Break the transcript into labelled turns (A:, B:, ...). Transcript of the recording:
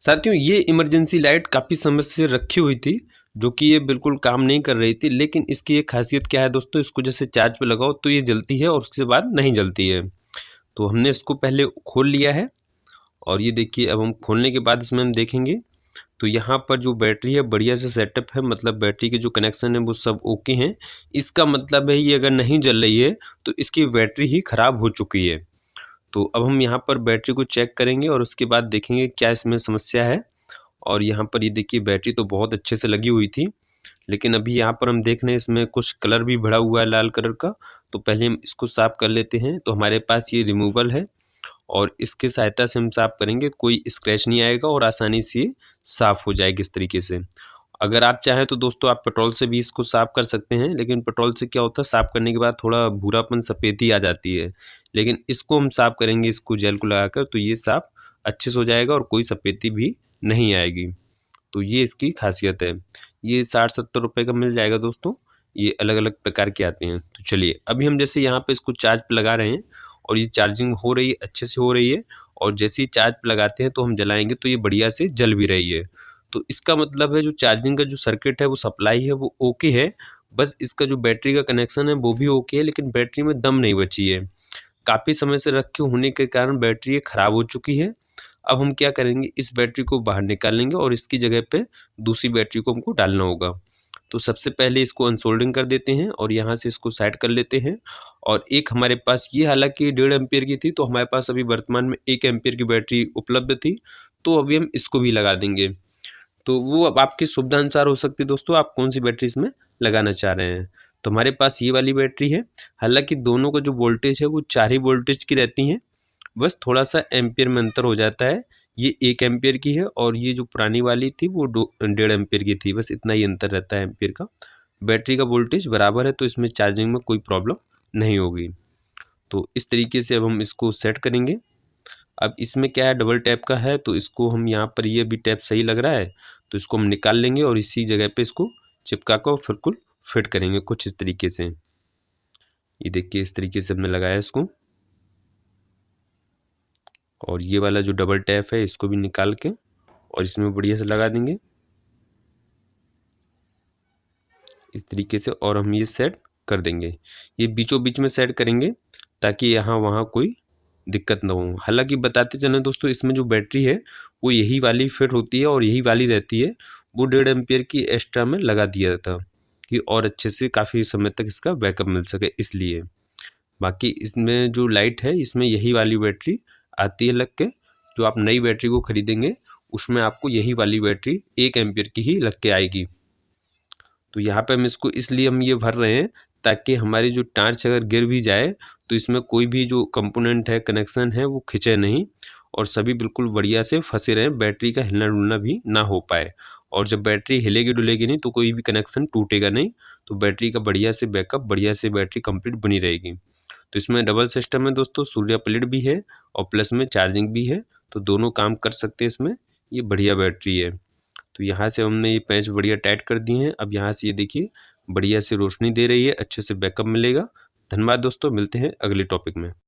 A: साथियों, ये emergency light काफ़ी समय से रखी हुई थी, जो कि ये बिल्कुल काम नहीं कर रही थी। लेकिन इसकी एक ख़ासियत क्या है दोस्तों, इसको जैसे चार्ज पे लगाओ तो ये जलती है और उसके बाद नहीं जलती है। तो हमने इसको पहले खोल लिया है और ये देखिए, अब हम खोलने के बाद इसमें हम देखेंगे तो यहाँ पर जो बैटरी है बढ़िया से सेटअप है, मतलब बैटरी के जो कनेक्शन है वो सब ओके हैं। इसका मतलब है ये अगर नहीं जल रही है तो इसकी बैटरी ही ख़राब हो चुकी है। तो अब हम यहाँ पर बैटरी को चेक करेंगे और उसके बाद देखेंगे क्या इसमें समस्या है। और यहाँ पर ये देखिए, बैटरी तो बहुत अच्छे से लगी हुई थी, लेकिन अभी यहाँ पर हम देख रहे हैं इसमें कुछ कलर भी भरा हुआ है लाल कलर का। तो पहले हम इसको साफ़ कर लेते हैं। तो हमारे पास ये रिमूवल है और इसकी सहायता से हम साफ़ करेंगे, कोई स्क्रैच नहीं आएगा और आसानी से साफ़ हो जाएगी इस तरीके से। अगर आप चाहें तो दोस्तों आप पेट्रोल से भी इसको साफ़ कर सकते हैं, लेकिन पेट्रोल से क्या होता है, साफ़ करने के बाद थोड़ा भूरापन सफ़ेदी आ जाती है। लेकिन इसको हम साफ़ करेंगे, इसको जेल को लगाकर, तो ये साफ़ अच्छे से हो जाएगा और कोई सफ़ेदी भी नहीं आएगी। तो ये इसकी ख़ासियत है। ये 60-70 रुपए का मिल जाएगा दोस्तों। ये अलग-अलग प्रकार के आते हैं। तो चलिए, अभी हम जैसे यहाँ पे इसको चार्ज पे लगा रहे हैं और ये चार्जिंग हो रही है, अच्छे से हो रही है। और जैसे ही चार्ज पे लगाते हैं तो हम जलाएँगे तो ये बढ़िया से जल भी रही है। तो इसका मतलब है जो चार्जिंग का जो सर्किट है, वो सप्लाई है वो ओके है। बस इसका जो बैटरी का कनेक्शन है वो भी ओके है, लेकिन बैटरी में दम नहीं बची है। काफ़ी समय से रखे होने के कारण बैटरी ये ख़राब हो चुकी है। अब हम क्या करेंगे, इस बैटरी को बाहर निकालेंगे और इसकी जगह पे दूसरी बैटरी को हमको डालना होगा। तो सबसे पहले इसको अनसोल्डरिंग कर देते हैं और यहाँ से इसको साइड कर लेते हैं। और एक हमारे पास ये, हालाँकि 1.5 एम्पीयर की थी, तो हमारे पास अभी वर्तमान में 1 एम्पीयर की बैटरी उपलब्ध थी। तो अभी हम इसको भी लगा देंगे। तो वो अब आपकी सुविधा अनुसार हो सकती है दोस्तों, आप कौन सी बैटरी इसमें लगाना चाह रहे हैं। तो हमारे पास ये वाली बैटरी है। हालाँकि दोनों का जो वोल्टेज है वो 4 ही वोल्टेज की रहती हैं। बस थोड़ा-सा एम्पीयर में अंतर हो जाता है। ये 1 एम्पीयर की है और ये जो पुरानी वाली थी वो 1.5 एम्पीयर की थी। बस इतना ही अंतर रहता है एम्पीयर का। बैटरी का वोल्टेज बराबर है, तो इसमें चार्जिंग में कोई प्रॉब्लम नहीं होगी। तो इस तरीके से अब हम इसको सेट करेंगे। अब इसमें क्या है, डबल टैप का है, तो इसको हम यहाँ पर, ये भी टैप सही लग रहा है, तो इसको हम निकाल लेंगे और इसी जगह पे इसको चिपका कर बिल्कुल फिट करेंगे कुछ इस तरीके से। ये देखिए, इस तरीके से हमने लगाया इसको। और ये वाला जो डबल टैप है इसको भी निकाल के और इसमें बढ़िया से लगा देंगे इस तरीके से, और हम ये सेट कर देंगे। ये बीचों बीच में सेट करेंगे ताकि यहाँ वहाँ कोई दिक्कत ना हो। हालांकि बताते चलें दोस्तों, इसमें जो बैटरी है वो यही वाली फिट होती है और यही वाली रहती है। वो 1.5 एम्पीयर की एक्स्ट्रा में लगा दिया था कि और अच्छे से काफ़ी समय तक इसका बैकअप मिल सके, इसलिए। बाकी इसमें जो लाइट है, इसमें यही वाली बैटरी आती है लग के। जो आप नई बैटरी को खरीदेंगे उसमें आपको यही वाली बैटरी 1 एम्पीयर की ही लग के आएगी। तो यहाँ पे हम इसको इसलिए हम ये भर रहे हैं ताकि हमारी जो टार्च अगर गिर भी जाए तो इसमें कोई भी जो कंपोनेंट है, कनेक्शन है, वो खिंचे नहीं और सभी बिल्कुल बढ़िया से फंसे रहें, बैटरी का हिलना डुलना भी ना हो पाए। और जब बैटरी हिलेगी डुलेगी नहीं तो कोई भी कनेक्शन टूटेगा नहीं। तो बैटरी का बढ़िया से बैकअप, बढ़िया से बैटरी कंप्लीट बनी रहेगी। तो इसमें डबल सिस्टम है दोस्तों, सूर्य प्लेट भी है और प्लस में चार्जिंग भी है, तो दोनों काम कर सकते हैं इसमें। ये बढ़िया बैटरी है। तो यहाँ से हमने ये पैच बढ़िया टाइट कर दिए हैं। अब यहाँ से ये देखिए, बढ़िया से रोशनी दे रही है, अच्छे से बैकअप मिलेगा। धन्यवाद दोस्तों, मिलते हैं अगले टॉपिक में।